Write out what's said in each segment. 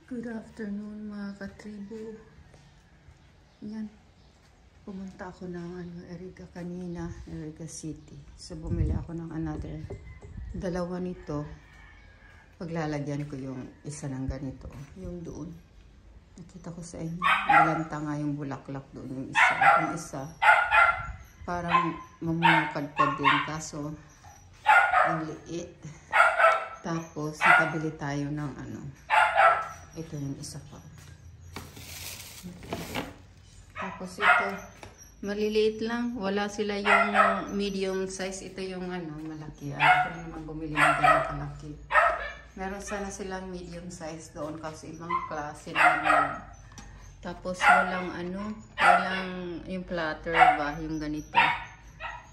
Good afternoon mga katribo. Yan. Pumunta ako ng Erica kanina, Erica City. So bumili ako ng another dalawa nito. Paglalagyan ko yung isa ng ganito. Yung doon. Nakita ko sa inyo. Malanta nga yung bulaklak doon. Yung isa. Yung isa. Parang mamukadkad din. Kaso ang liit. Tapos nakabili tayo ng ito yung isa pa. Tapos ito, maliliit lang. Wala sila yung medium size. Ito yung malaki. Ayaw ko naman bumili ng ganun kalaki. Meron sana silang medium size doon kasi ibang klase naman. Tapos walang walang yung platter ba, yung ganito.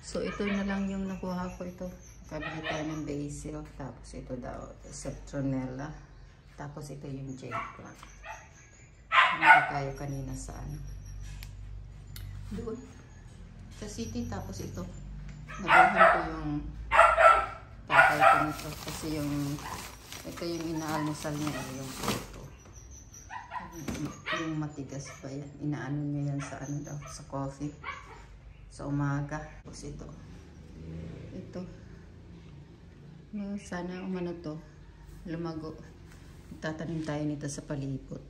So ito na lang yung nakuha ko ito. Kabili tayo ng basil. Tapos ito daw, citronella. Tapos ito yung jade plant. Hindi tayo kanina sa doon sa city. Tapos ito nabilhan ko yung tatay ko nito kasi ito yung inaalmusal niya, yung ito yung matigas pa yan, inaano niya yan sa daw, sa coffee sa umaga. Tapos ito sana to lumago. Tatanim tayo nito sa palibot.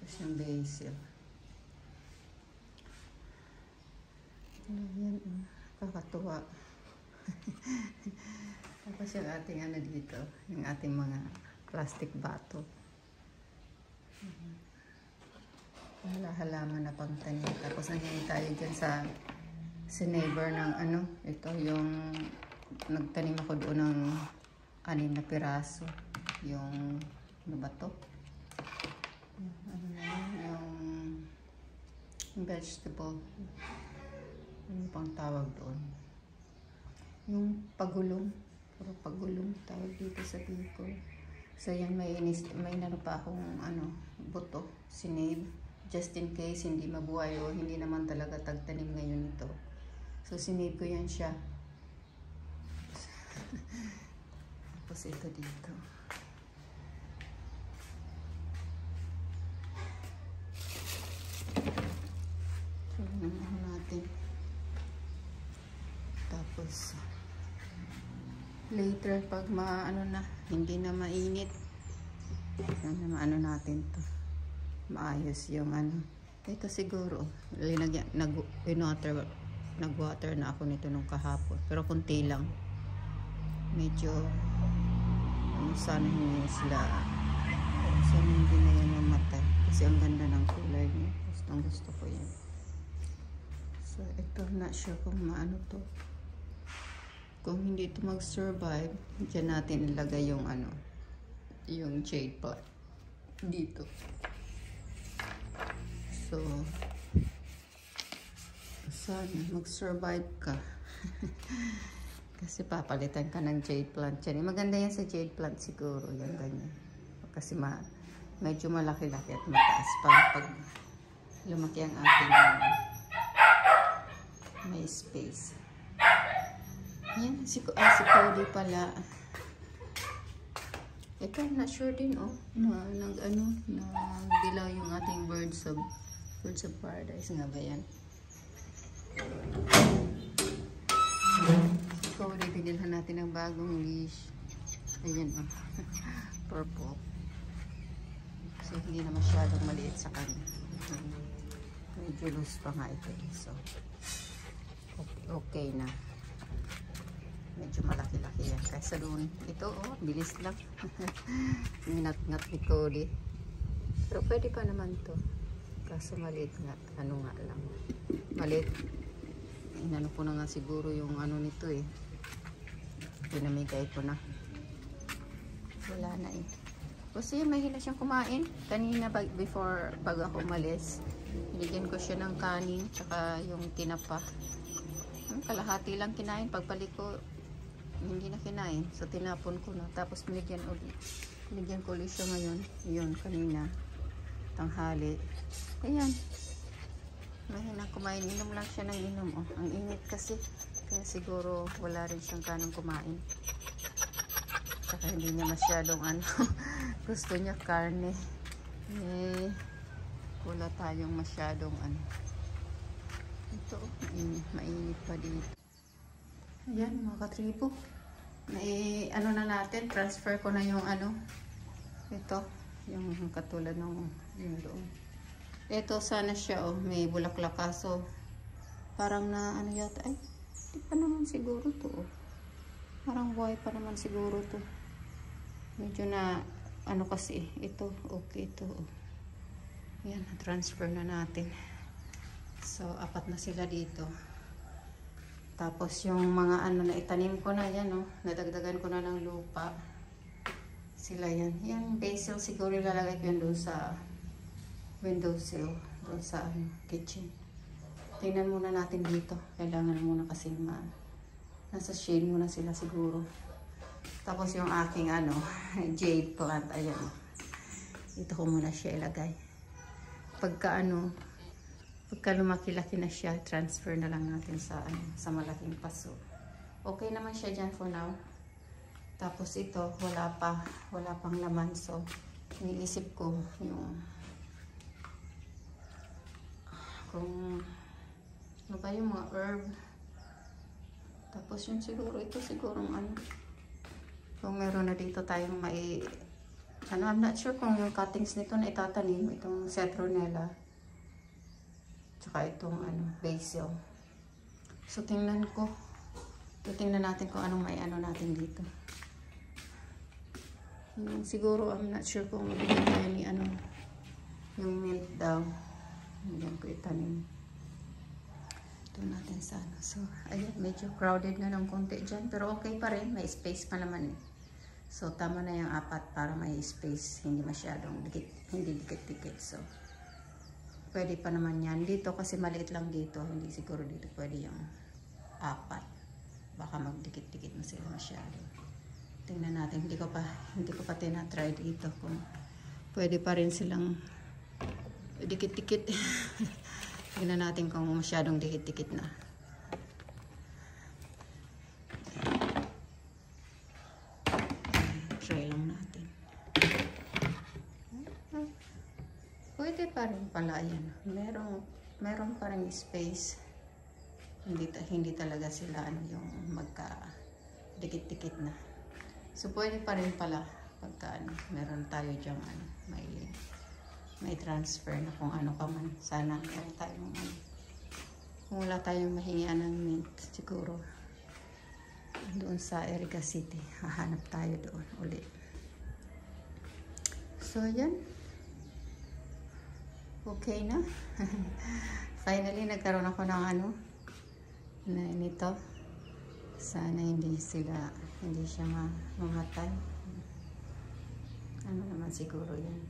Tapos yung basil. Yan, kakatuwa. Tapos yung ating dito, yung ating mga plastic bottle. Halaman na pang tanim. Tapos nangyayari tayo dyan sa neighbor ng ito yung nagtanim ako doon ng 6 na piraso. Yung ba to? Yung vegetable. Ano pang tawag doon? Yung pagulong. Puro pagulong tawag dito sa Bicol. So yan, may pa akong buto, sinave. Just in case hindi mabuhay o hindi naman talaga tagtanim ngayon ito. So sinave ko yan siya. Tapos ito dito. So naman natin. Tapos later pag hindi na mainit, natin to. Maayos yung ito siguro. Nag-water na ako nito nung kahapon. Pero kunti lang. Medyo sana hindi na yan mamatay. Kasi ang ganda ng kulay niya. Gusto ko yan. So ito, not sure kung to. Kung hindi ito mag-survive, dyan natin ilagay yung yung jade plant dito. So sana mag-survive ka. Kasi papalitan ka ng jade plant yan. Maganda yan sa jade plant siguro. Yan ganyan. Kasi medyo malaki-laki at mataas pa pag lumaki ang ating may space. Yan, si Cody pala. Ito, not sure din nagdilaw yung ating birds of paradise nga ba yan? Si Cody, binilhan natin ng bagong leash. Ayan purple. Kasi hindi na masyadong maliit sa kanya. Medyo loose pa nga ito. So, okay na. Medyo malaki-laki yan. Kaysa doon, ito bilis lang. Minat-ngat ni Cody. Pero pwede pa naman to. Kaso maliit nga. Nga lang. Maliit. Inano ko na nga siguro yung nito Pinamigay ko na. Wala na Kasi mahina siyang kumain. Kanina bago ako umalis, binigyan ko siya ng kanin tsaka yung tinapa. Kalahati lang kinain. Pagbalik ko, hindi na kinain. So tinapon ko na. Tapos binigyan ko ulit siya ngayon. Yun, kanina. Tanghali. Ayan. Mahina kumain. Inom lang siya ng inom. Ang init kasi. Kaya siguro wala rin siyang kanang kumain. Saka hindi niya masyadong ano, gusto niya karne. Eh, wala tayong masyadong ano. Ito, mainit pa dito. Ayan mga katribo. Ano na natin, transfer ko na yung ano. Ito, yung katulad ng yung doon. Ito sana siya oh, may bulaklak kaso parang na ano yata, ay, di pa naman siguro to oh. Parang buhay pa naman siguro to. Medyo na ano kasi ito, okay ito oh. Yan, transfer na natin. So, 4 na sila dito. Tapos yung mga ano na itanim ko na yan oh, nadagdagan ko na ng lupa. Sila yan. Yung basil siguro ilalagay ko yan doon sa windowsill, doon sa kitchen. Tingnan muna natin dito. Kailangan muna kasi nasa shade muna sila siguro. Tapos yung aking ano, jade plant, ayan. Dito ko muna siya ilagay. Pagka lumaki-laki na siya, transfer na lang natin sa malaking paso. Okay naman siya dyan for now. Tapos ito, wala pang laman. So, iniisip ko kung ano ba yung mga herb. Tapos yung siguro, ito sigurong ano. Kung meron na dito tayong I'm not sure kung yung cuttings nito na itatanim, itong citronella. Tsaka itong basil. So, tingnan natin kung anong may ano natin dito. Siguro, I'm not sure kung mabigyan tayo ni yung mint daw. Hindi ko itanim. Ito natin sana. So, ayun, medyo crowded na ng konti dyan. Pero okay pa rin. May space pa naman eh. So, tama na yung 4 para may space. Hindi masyadong dikit-dikit. So, pwede pa naman yan. Dito kasi maliit lang dito. Hindi siguro dito pwede yung 4. Baka magdikit-dikit na sila masyado. Tingnan natin. Hindi ko pa tinatry dito kung pwede pa rin silang dikit-dikit. Tingnan natin kung masyadong dikit-dikit na. Try lang natin. Pwede pa rin pala yan. Meron pa rin space. Hindi talaga sila yung magka dikit-dikit na. So pwede pa rin pala pagka meron tayo diyang may transfer na kung ano pa man. Sana meron tayong kung wala tayong mahingian ng mint siguro doon sa Erica City. Hahanap tayo doon ulit. So yan. Okay na. Finally nagkaroon ako ng nito. Sana hindi siya mamatay. Ano naman siguro yan.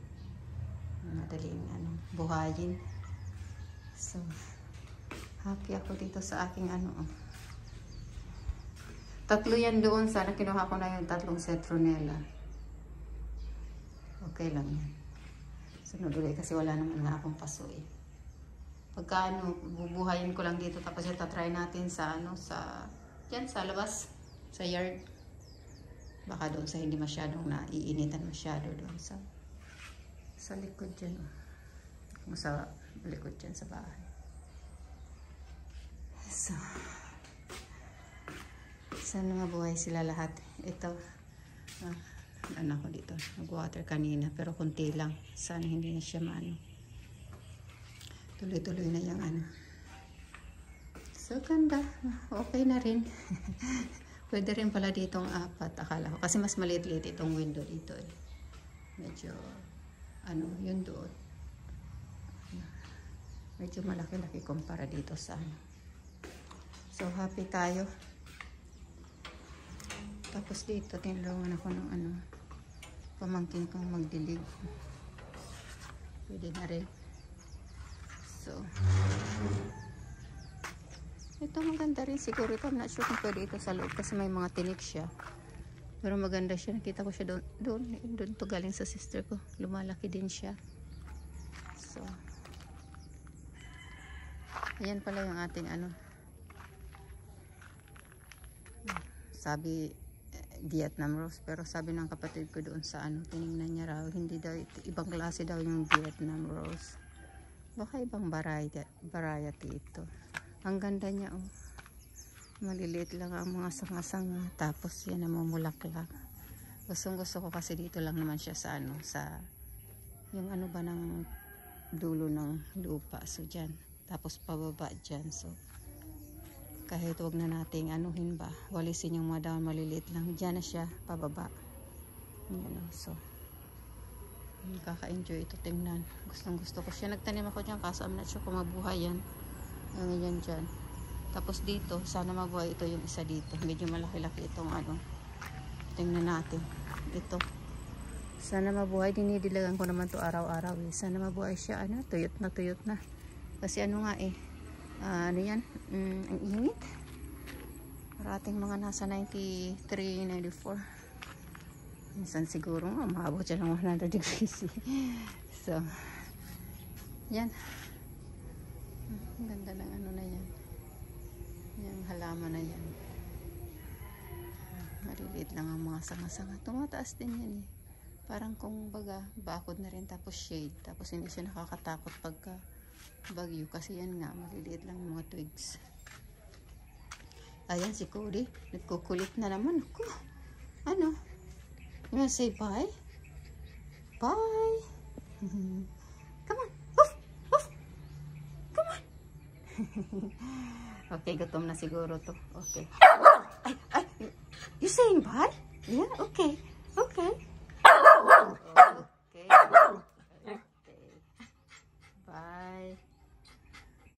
Madaling buhayin. So, happy ako dito sa aking 3 yan doon. Sana kinuha ko na yung 3 citronella. Okay lang yan. Sunod ulit kasi wala naman nga akong paso eh. Pagka bubuhayin ko lang dito tapos itatry natin sa dyan sa labas, sa yard. Baka doon sa hindi masyadong naiinitan masyado doon sa likod dyan. Sa likod dyan sa bahay. So, sana mabuhay sila lahat. Ito, anak ko dito. Nag-water kanina pero kunti lang. Sana hindi na siya tuloy-tuloy na yung So, ganda. Okay na rin. Pwede rin pala ditong 4. Akala ko. Kasi mas maliit-liit itong window dito eh. Medyo yun doon. Medyo malaki-laki kumpara dito sa So, happy tayo. Tapos dito, tinulungan ako ng pamangkin kong magdilig. Pwede na rin. So, ito maganda rin. Siguro ito, I'm not sure kung pwede ito sa loob kasi may mga tinik siya. Pero maganda siya. Nakita ko siya doon to galing sa sister ko. Lumalaki din siya. So, ayan pala yung ating sabi, Vietnam rose. Pero sabi ng kapatid ko doon sa ano, tinignan niya raw, hindi daw, ibang klase daw yung Vietnam rose. Baka ibang variety ito. Ang ganda niya, oh. Maliliit lang ang mga sanga-sanga. Tapos yan, namumulaklak. Gusto ko kasi dito lang naman siya sa ano, sa yung ano ba ng dulo ng lupa. So dyan. Tapos pababa dyan. So kahit wag na nating anuhin ba, walisin yung mga daon, maliliit lang. Dyan na siya, pababa. Yan, so kaka-enjoy ito tingnan. Gusto ko siya. Nagtanim ako dyan kaso I'm not sure kung mabuhay yan. Ang yan dyan. Tapos dito, sana mabuhay ito yung isa dito. Medyo malaki-laki itong ano. Tingnan natin. Ito. Sana mabuhay. Dinidilagan ko naman to araw-araw eh. Sana mabuhay siya. Ano? Tuyot na. Kasi ano nga eh. Ano yan? Ang init. Parating mga nasa 93, 94. Minsan siguro nga, maabot siya ng 100 degrees. So, yan. Ang ganda ng ano na yan. Yung halaman na yan. Maliliit lang ang mga sanga-sanga. Tumataas din yan eh. Parang kung baga, bakod na rin tapos shade. Tapos hindi siya nakakatakot pagka bagyo. Kasi yan nga, maliliit lang yung mga twigs. Ayan si Cody. Nagkukulit na naman ako. Ano? You wanna say bye? Bye! Come on! Woof! Woof! Come on! Okay, gutom na siguro to. Okay. Ay! You saying bye? Yeah, okay. Okay.